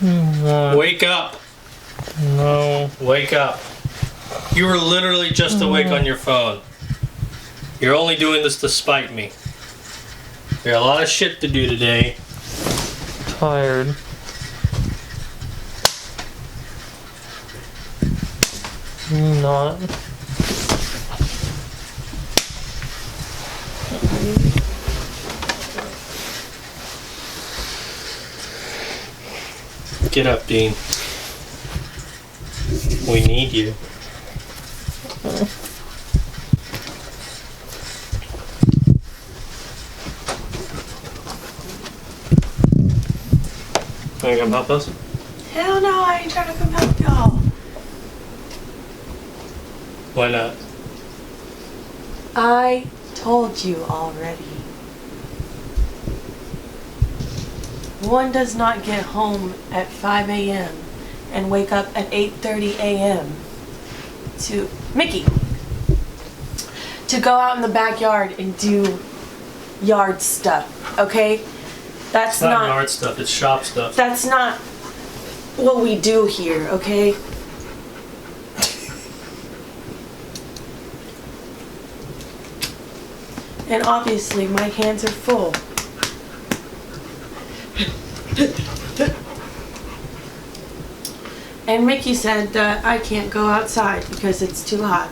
Wake up. No. Wake up. You were literally just awake on your phone. You're only doing this to spite me. You got a lot of shit to do today. Tired. Not. Get up, Dean. We need you. Wanna come help us? Hell no, I ain't trying to come help y'all. Why not? I told you already. One does not get home at 5 a.m. and wake up at 8:30 a.m. to Mickey to go out in the backyard and do yard stuff, okay? That's It's not yard stuff, it's shop stuff. That's not what we do here, okay? And obviously my hands are full. And Mickey said that I can't go outside because it's too hot.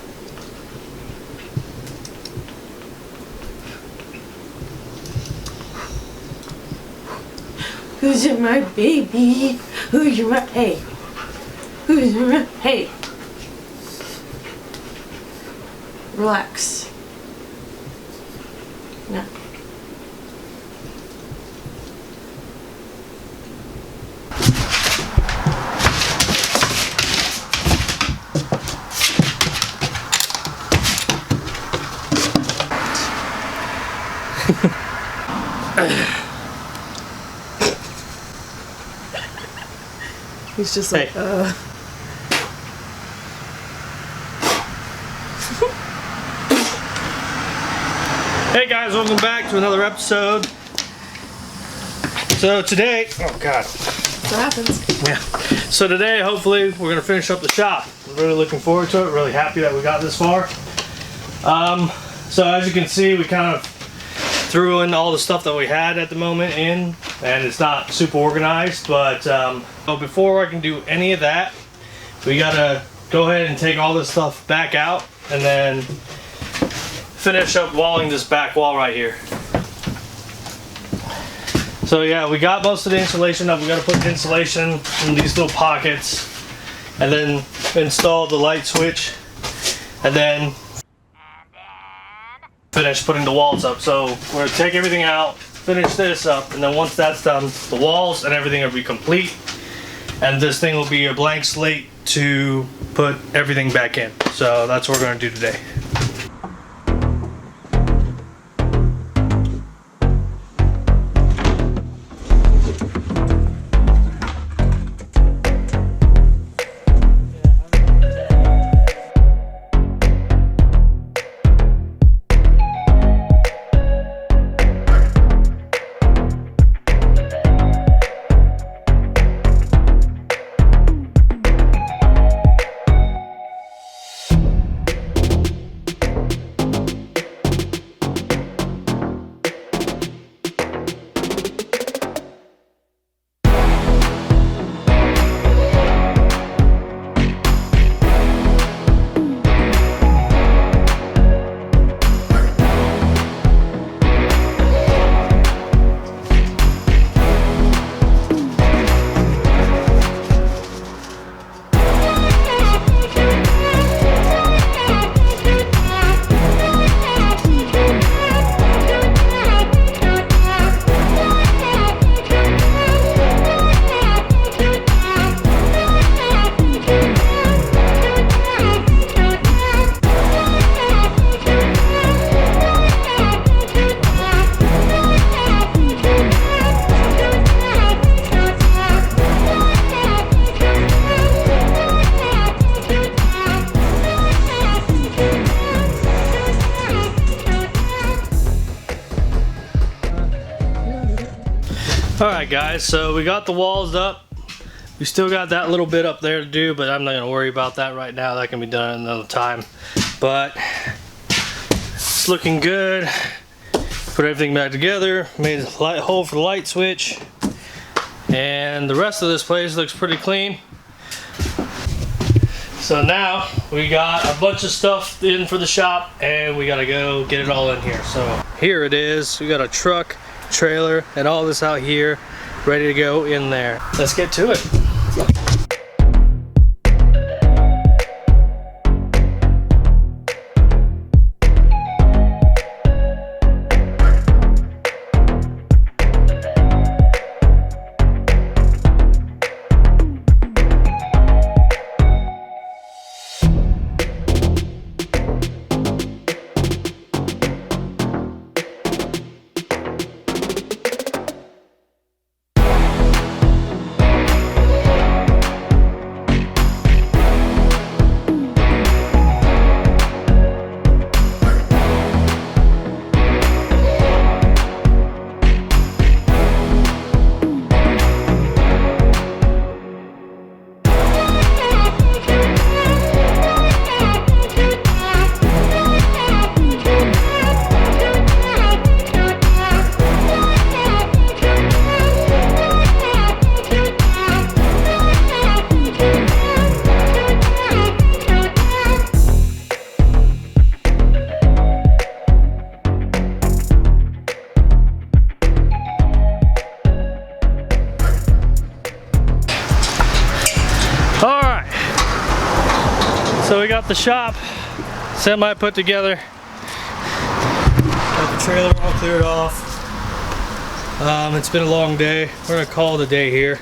Who's in my baby? Who's in my hey? Who's in my hey? Relax. No. He's just like, Hey. Hey guys, welcome back to another episode. So today, oh god. what happens? Yeah. So today, hopefully, we're gonna finish up the shop. I'm really looking forward to it. Really happy that we got this far. So as you can see, we kind of threw in all the stuff that we had at the moment in, and it's not super organized. But so before I can do any of that, we gotta go ahead and take all this stuff back out, and then finish up walling this back wall right here. So yeah, we got most of the insulation up. We got to put insulation in these little pockets, and then install the light switch, and then finish putting the walls up. So we're gonna take everything out, finish this up, and then once that's done, the walls and everything will be complete, and this thing will be a blank slate to put everything back in. So that's what we're gonna do today. Alright guys, so we got the walls up. We still got that little bit up there to do, but I'm not gonna worry about that right now. That can be done another time. But it's looking good. Put everything back together, made a light hole for the light switch, and the rest of this place looks pretty clean. So now we got a bunch of stuff in for the shop, and we gotta go get it all in here. So here it is. We got a truck, trailer, and all this out here ready to go in there. Let's get to it. So we got the shop semi put together. Got the trailer all cleared off. It's been a long day. We're gonna call it a day here.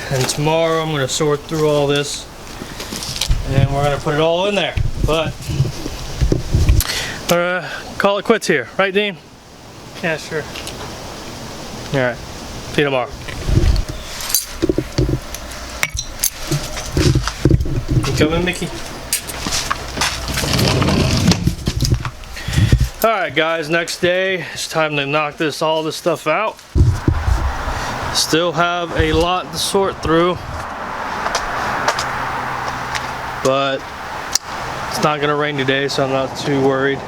And tomorrow I'm gonna sort through all this and we're gonna put it all in there. But call it quits here, right, Dean? Yeah, sure. All right. See you tomorrow. Coming, Mickey. All right, guys. Next day, it's time to knock all this stuff out. Still have a lot to sort through, but it's not gonna rain today, so I'm not too worried.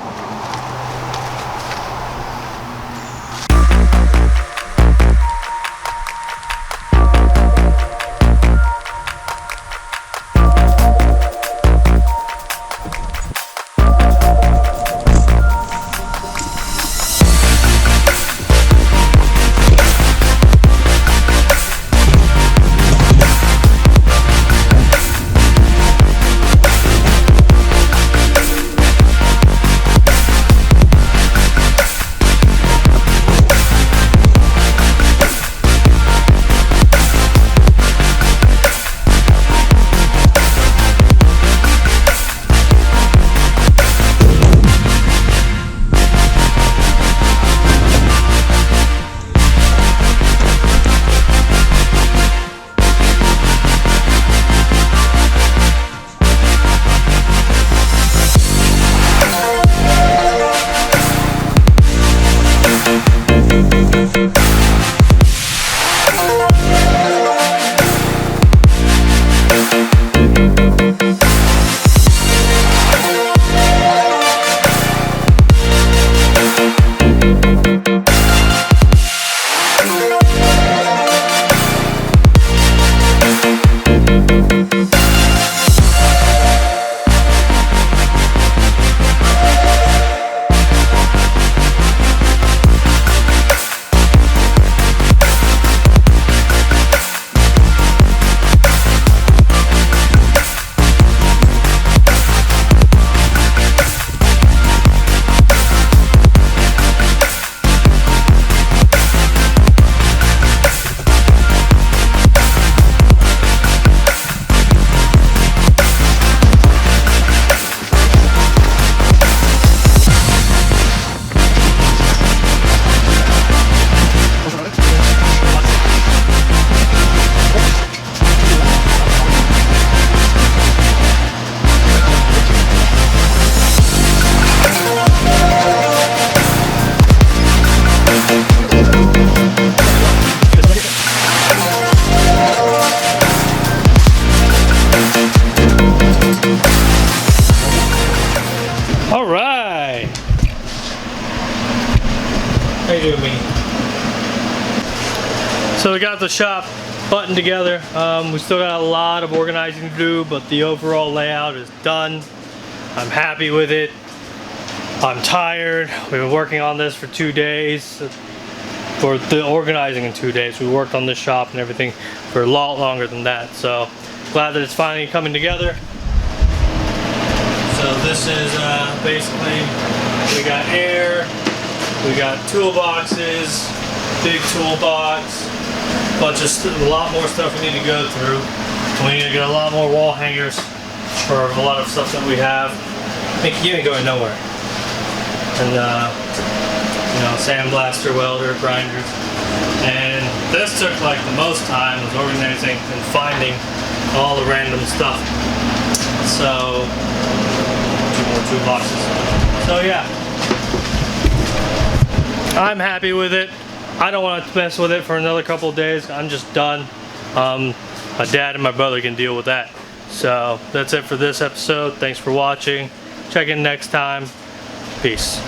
How you doing, me? So we got the shop buttoned together. We still got a lot of organizing to do, but the overall layout is done. I'm happy with it. I'm tired. We've been working on this for 2 days. For the organizing in 2 days. We worked on this shop and everything for a lot longer than that. So glad that it's finally coming together. So this is basically, we got air, we got toolboxes, big toolbox, a lot more stuff we need to go through. We need to get a lot more wall hangers for a lot of stuff that we have. You ain't going nowhere. And you know, sandblaster, welder, grinders. And this took like the most time, was organizing and finding all the random stuff. So, 2 more toolboxes. So yeah, I'm happy with it. I don't want to mess with it for another couple of days. I'm just done. My dad and my brother can deal with that. So that's it for this episode. Thanks for watching. Check in next time. Peace.